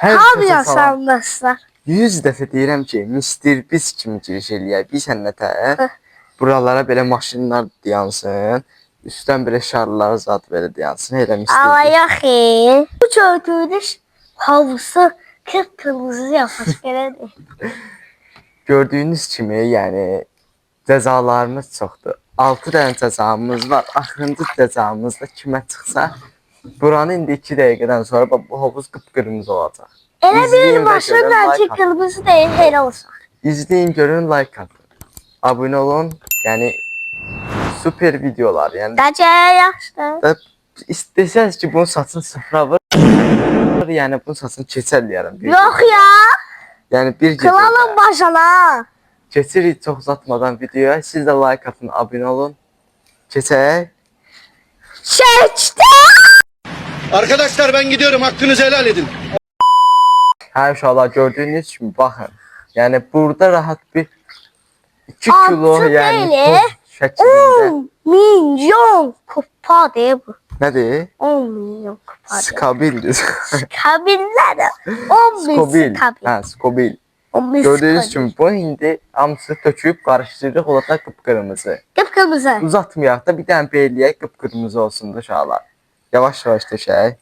Hər Hamıya kəsə salam. salamlaşlar. 100 dəfə deyirəm ki, Mr. Biz kimi giriş eləyək. Bir sənnətə buralara belə maşınlar dayansın. Üstdən belə şarları zad belə dayansın. Elə Mr. Ama Biz. yok ki. Bu gördüğünüz havuzu kıpkırmızı yapmış geledir. Gördüyünüz kimi, yəni cəzalarımız çoxdur. 6 dənə cəzamız var. Axırıncı cəzamız da kimə çıxsa, buranı indi 2 dəqiqədən sonra bu hovuz qıpqırmızı olacaq. Elə İzləyin bir və başın görün, bence like atın. kırmızı değil hele olsun. İzləyin, görün, like atın. Abunə olun. Yəni super videolar. Yəni Bence yaxşı. da istəsəz ki, bunun saçını sıfıra vur. Yəni bunun saçını keçərləyərəm. Yok ya. Yəni bir gecədə. Kılalım başına. Keçirik çox uzatmadan videoya. Siz də like atın, abunə olun. Keçək. Seçti. Arkadaşlar ben gidiyorum. Hakkınızı helal edin. Hə uşaqlar, gördüyünüz kimi baxın. Yəni burada rahat bir 2 Altı kilo yəni belə. toz şəklində. 10 milyon kupa değil bu. Nədir? 10 milyon kupa değil. Skabildir. Kabinler de 10 bin Skobil. kabin. Hə, skobil. 10 bin Gördüyünüz skobil. kimi bu indi hamısını töküb qarışdırırıq, olacaq qıpqırmızı. Kıpkırmızı. Uzatmayaq da bir dənə beləyək, qıpqırmızı olsun da uşaqlar. Yavaş-yavaş tökək.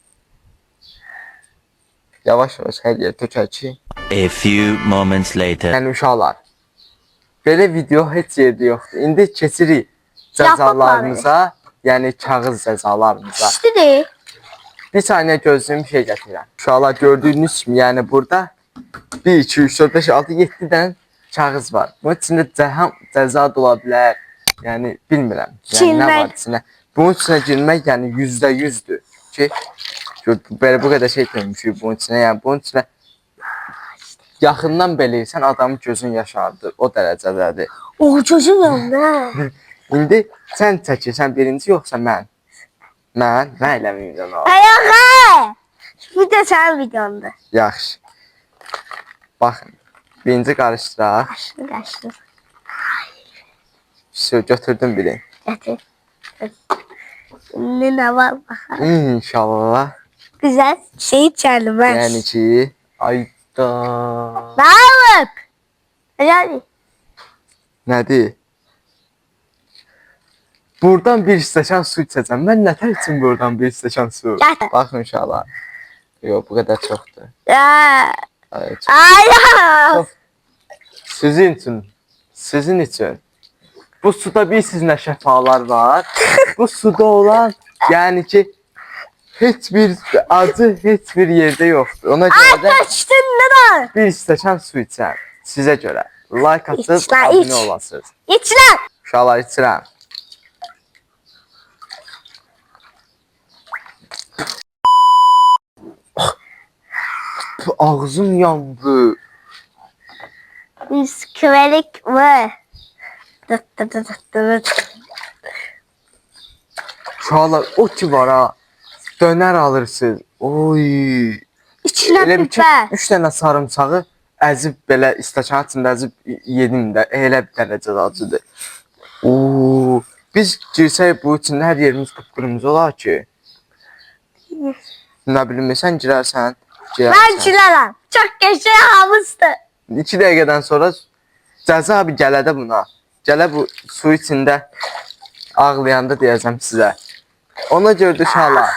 Yavaş-yavaş hər yer tökək ki. A few moments later. Yəni uşaqlar, belə video heç yerdə yoxdur. İndi keçirik cəzalarımıza, yəni kağız cəzalarımıza. İşte değil. Bir saniyə gözlüyüm bir şey gətirirəm. Uşaqlar gördüyünüz kimi, yəni burada 1, 2, 3, 4, 5, 6, 7 dənə kağız var. Bunun içində cəza da ola bilər. Yəni bilmirəm. Yəni nə var içində. Bunun içinə girmək yəni %100'dür ki, belə bu qədər şey koymuşuq bunun içinə. Yəni bunun içinə yaxından belirsən adamın gözün yaşardır. O dərəcədədir. O çocuğum yandı. İndi sən çəkirsən birinci yoxsa mən? Mən eləməyəcəm o. Ayağa. Bu da sen videonda. Yaxşı. Baxın. Birinci qarışdıraq. Kaçtı kaçtı. Götürdüm biri. Getir. Ne var bakalım. İnşallah. Güzel şey içelim ben. Yəni ki, ayda. Ne yapıp? Yani. Nədir? Buradan bir stəkan su içəcəm. Mən nətər üçün buradan bir stəkan su? Gətir. Baxın uşaqlar. Yox, bu qədər çoxdur. Ya. Evet. Ayağa. Sizin üçün. Sizin üçün. Bu suda bilirsiniz nə şəfalar var. Bu suda olan, yəni ki, heç bir acı heç bir yerdə yoxdur. Ona görə də Kaçtın neden? bir stəkan su içər. Sizə görə. Like atıb İç lan, abunə iç. olasınız. İç lan. Uşaqlar içirəm. Ağzım yandı. Biz küvelik var. Dıt dıt dıt dıt dıt. Uşaqlar o ki var ha. Dönər alırsınız. Oy. İçine Elə bir ki, biber. 3 dənə sarımsağı əzib belə stəkan içində əzib yedim də. Elə bir dərəcədə acıdır. Oo. Biz girsək bu içində hər yerimiz qıpqırmızı olar ki. Nə bilim, sən girərsən. Ben çilerim. Çok geçe havuzdu. 2 dəqiqədən sonra cəza bir gələdə buna. Gələ bu su içində ağlayanda deyəcəm sizə. Ona görə də uşaqlar,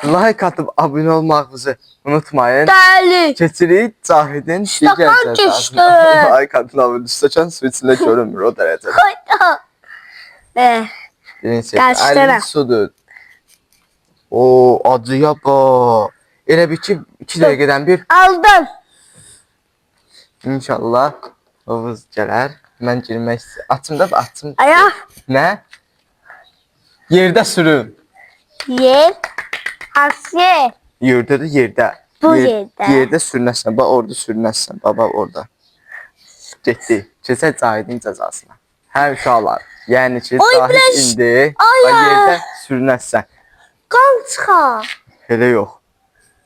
like atıb abunə olmağınızı unutmayın. Deli. Keçirik Cahidin Stəkan digər keçdi. cəzasına. Like atın abunə. Stəkan su içində görünmür o dərəcədə. Koydu. Be. Birincisi, Qarışdıram. 50 sudur. O acıya bax. Elə bir ki 2 dəqiqədən bir Aldım. inşallah hovuz gələr. Mən girmək istəyirəm. Açım da açım. Ayak. Nə? Yerdə sürün. Yer. Asye. Yerdədir, yerdə. Bu yerdə. Yerdə sürünəsən. Bax orada sürünəsən. Baba orada. Getdi. Keçək Cahidin cəzasına. Hə uşaqlar. Yəni ki, Oy, Cahid biləş. indi Ay, bax ay. yerdə sürünəsən. Kan çıxar. Elə yox.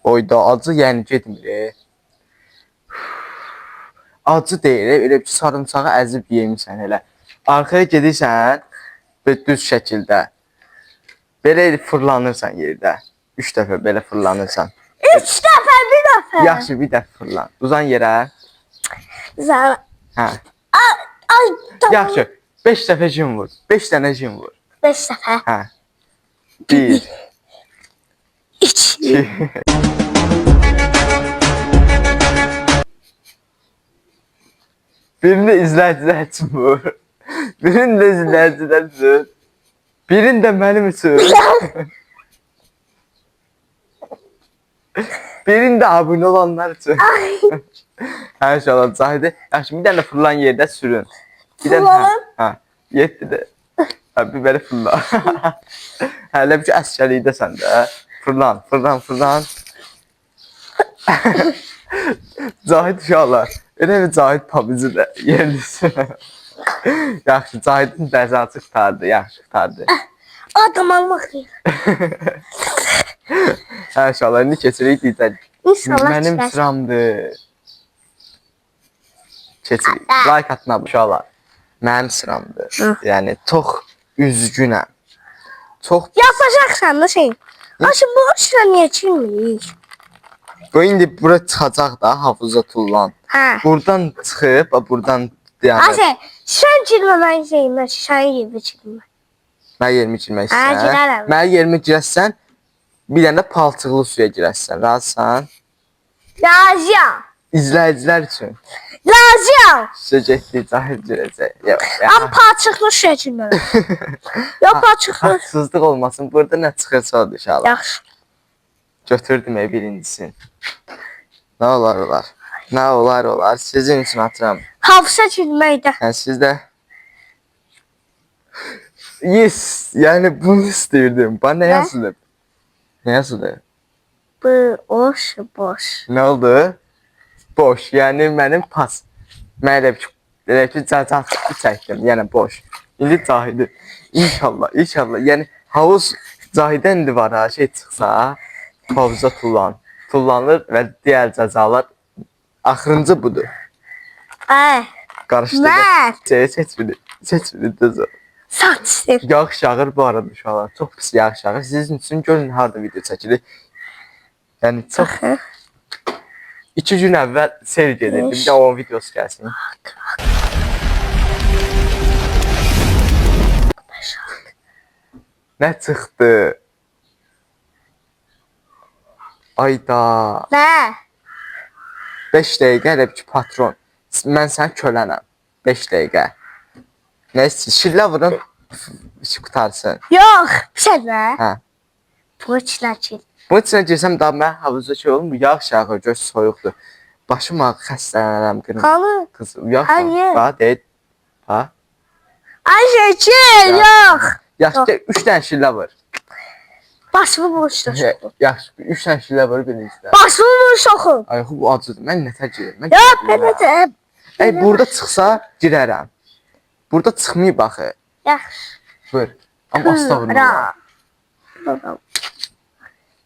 Oyda acı yəni getmir. Acı deyil, elə bir sarımsağı əzib yemisən elə. Arxaya gedirsən və düz şəkildə. Belə fırlanırsan yerdə. 3 dəfə belə fırlanırsan. 3 dəfə bir Yaxşı, bir dəfə fırlan. Uzan yerə. Zara. Hə. Ay tamam. Yaxşı. 5 dəfə jim vur. 5 dənə jim vur. 5 dəfə. Hə. 1 2. 2 Birini izləyicilər üçün vur. Birini də izləyicilər üçün. Birini də mənim üçün. Birini də abunə olanlar üçün. Hə, inşallah Zahide. Yaxşı, bir dənə fırlan yerdə sürün. Bir dənə, Fırlanım? hə, 7 də. Hə, biberi fırlan. Hələ bir ki, əskərlikdəsən də. Fırlan, fırlan, fırlan. Zahid uşaqlar. Elə bir Zahid pabucu da yerlisin. Yaxşı, Zahidin dəzası qutardı, yaxşı qutardı. Adam almaq xeyir. Hə, inşallah, indi keçirik deyəcək. İnşallah Mənim çıxar. sıramdır. Keçirik. Like atın abi uşaqlar. Mənim sıramdır. Yəni, çox üzgünəm. Çox... Yapacaqsan da şey. Aşı bu işlə niyə çilmirik? Bu indi bura çıxacaq da, havuza tullan. Hə. Buradan çıxıb, buradan... Yəni, Aşı sən çilməmən şeyimə, sən yerdə çilmə. mən yerimi girmək Hə, istəyirəm. girərəm. Mən yerimi girəsən, bir dənə də palçıqlı suya girəsən. Razısan? Lazım. İzləyicilər üçün. Lazım. Sizə getdik, cahil girəcək. Yox, Amma paçıqlı suya çilmərəm. Yox, paçıqlı. Haqsızlıq olmasın. Burada nə çıxırsa odur inşallah. Yaxşı. Götürdüm birincisini. Nə olar? Nə olar? Sizin üçün atıram. Hafıza çilməkdə. Yəni siz də... Yes, yəni bunu istəyirdim. Bana nə yazılıb? Nə yazılıb? Boş. Nə oldu? Boş, yəni mənim pas. Mən elə ki, cacaqlı çəkdim, yəni boş. İndi Cahidi, inşallah. Yəni havuz Cahidən indi var ha, şey çıxsa, havuza tullanır və digər cəzalar axırıncı budur. Ay. Qarışdırdı. Mən. Seç biri düzü. Saçsın. Yağış yağır bu arada uşaqlar. Çox pis yağış yağır. Sizin üçün görün harda video çəkilir. Yəni çox 2 gün əvvəl seyr gedirdim. Bir də onun videosu gəlsin. Nə çıxdı? Ayda. Nə? 5 dəqiqə elə bir ki patron. Mən sən kölənəm. 5 dəqiqə. Nə istəyir? Şillə vurun. İşi qutarsın. Yox, bir şey də. Hə. Bu içlə çil. Bunun içinə girsəm daha mən havuzda şey olmur. Yağış yağır, göz soyuqdur. Başım ağrı, xəstələnərəm qırım. Hanı? Qız, yağış Hayır. yağır. Bax, deyil. Bax. Ay çil, yox. Yaxşı, 3 dənə şillə vur. Basımı boşdur. Yaxşı, 3 dənə şillə vur birincidə. Basımı boş oxu. Ay, bu acıdır. Mən nətər girim? Yox, belə də. Ey, burada çıxsa girərəm. Burada çıxmayıb axı. Yaxşı. Vur. Amma asta vurma. Ra.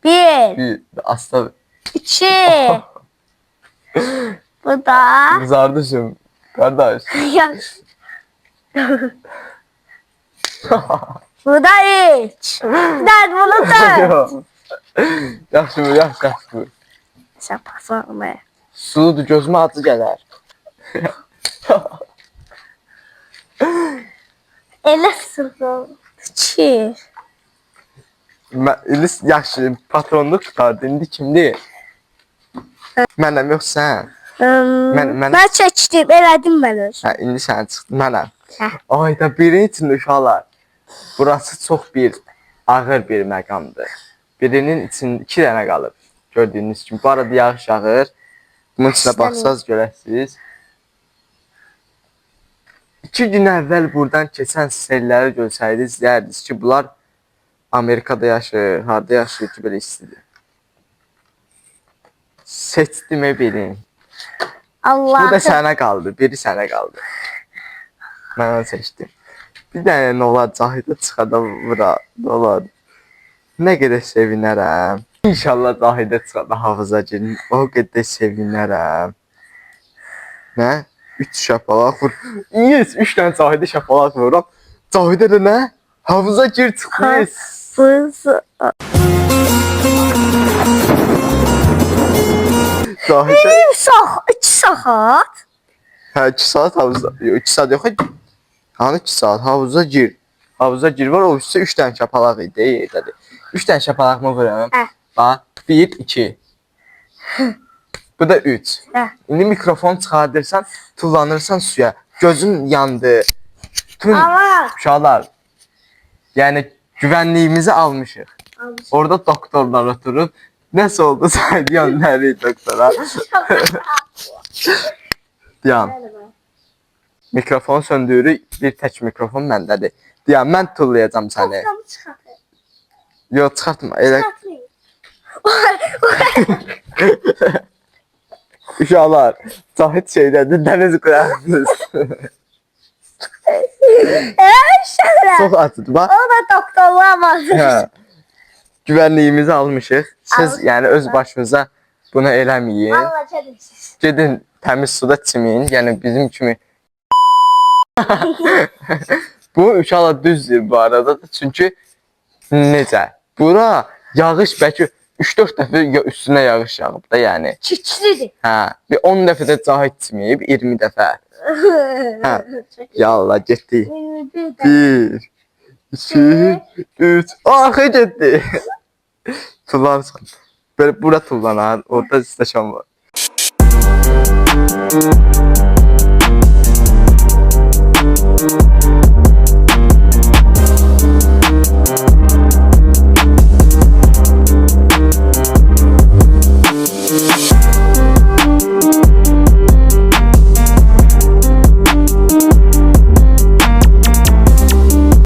Bir, Bir, asta vur. iki. Bu da. Zardışım. Qardaş. Yaxşı. Bu da üç. Dörd, bunu dörd. Yaxşı vur, yaxşı vur. Sən pasağımı. Suludur, gözümə acı gələr. Elə sıxıl. İki. İlis yaxşı, patronluq tutardı. İndi kimdir? Mənəm, yox sən. Mən- Mən çəkdim, elədim mən öz. Hə, indi sən çıxdın, mənəm. Hə. Ayda birinin için uşaqlar. Burası çox bir ağır bir məqamdır. Birinin için 2 dənə qalıb. Gördüyünüz kimi. Bu arada yağış yağır. Bunun içinə baxsaz görəsiniz. 2 gün əvvəl buradan keçən selləri görsəydiniz, deyərdiniz ki, bunlar Amerikada yaşayır, harda yaşayır ki, belə istidir. Seçdim birini. Bu da Allah'ım. sənə qaldı, biri sənə qaldı. Mən onu seçdim. Bir dənə nə olar, Cahidə çıxada vura, nə olar. Nə qədər sevinərəm. İnşallah Cahidə çıxada havuza girin, o qədər sevinərəm. Nə? 3 şapalaq vur. Yes, 3 dənə Cahidə şapalaq vururam. Cahidə də nə? Havuza gir çıx. Yes. Zahid. 2 saat. Hə 2 saat havuzda. Yox 2 saat yox. Hani 2 saat havuza gir. Havuza gir var o üstə 3 dənə şapalaq idi yerdədir. 3 dənə şapalaq mı vururam? Hə. Bax 1 2. Bu da 3. Hə. İndi mikrofon çıxardırsan, tullanırsan suya. Gözün yandı. Tüm Ama uşaqlar. Yəni güvənliyimizi almışıq. Orada doktorlar oturub nəsə oldu sayıyan nəri doktora. Diyan. Mikrofon söndürür, bir tək mikrofon məndədir. Diyan, mən tullayacam səni. Yox, çıxartma. Elə uşaqlar, Zahid şeydədir, dəniz qırağınız. Çox açıdır, bax. o da doktorluğa basmış. Hə. Güvənliyimizi almışıq. Siz yəni öz başınıza bunu eləməyin. Allah çedirsiz. Gedin təmiz suda çimin. Yəni bizim kimi. Bu uşaqlar düzdür bu arada da. Çünki necə? Bura yağış bəlkə 3-4 dəfə üstünə yağış yağıb da yəni. Çiçlidir. Hə, bir 10 dəfə də Zahid çimiyib, 20 dəfə. Hə. Yallah getdik. 1 2 3 Axı getdi. Tullansın. Böyle bura tullanar. Orada stasyon var.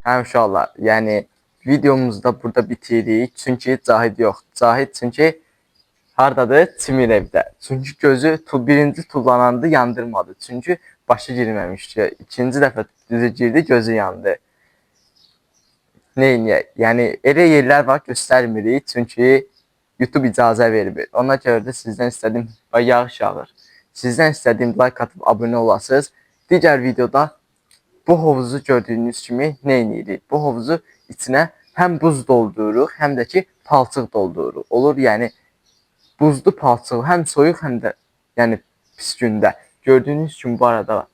Hə uşaqlar, yəni videomuzu burada bitiririk. Çünki Zahid yox. Zahid çünki hardadır? Çimir evdə. Çünki gözü birinci tullanandı, yandırmadı. Çünki başı girməmişdi. İkinci dəfə düzü girdi, gözü yandı. Neyniyək? Yəni elə yerlər var göstərmirik. Çünki YouTube icazə vermir. Ona görə də sizdən istədiyim yağış yağır. Sizdən istədiyim like atıb abunə olasınız. Digər videoda bu hovuzu gördüyünüz kimi nə edirik? Bu hovuzu içinə həm buz doldururuq, həm də ki palçıq doldururuq. Olur, yəni buzlu palçıq, həm soyuq, həm də yəni pis gündə. Gördüyünüz kimi bu arada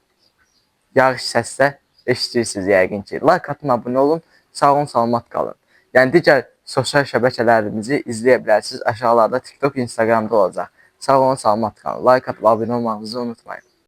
yağış səslə eşidirsiniz yəqin ki. Like atın, abunə olun, sağ olun, salamat qalın. Yəni digər sosial şəbəkələrimizi izləyə bilərsiniz. Aşağılarda TikTok, Instagramda olacaq. Sağ olun, salamat qalın. Like atıb abunə olmağınızı unutmayın.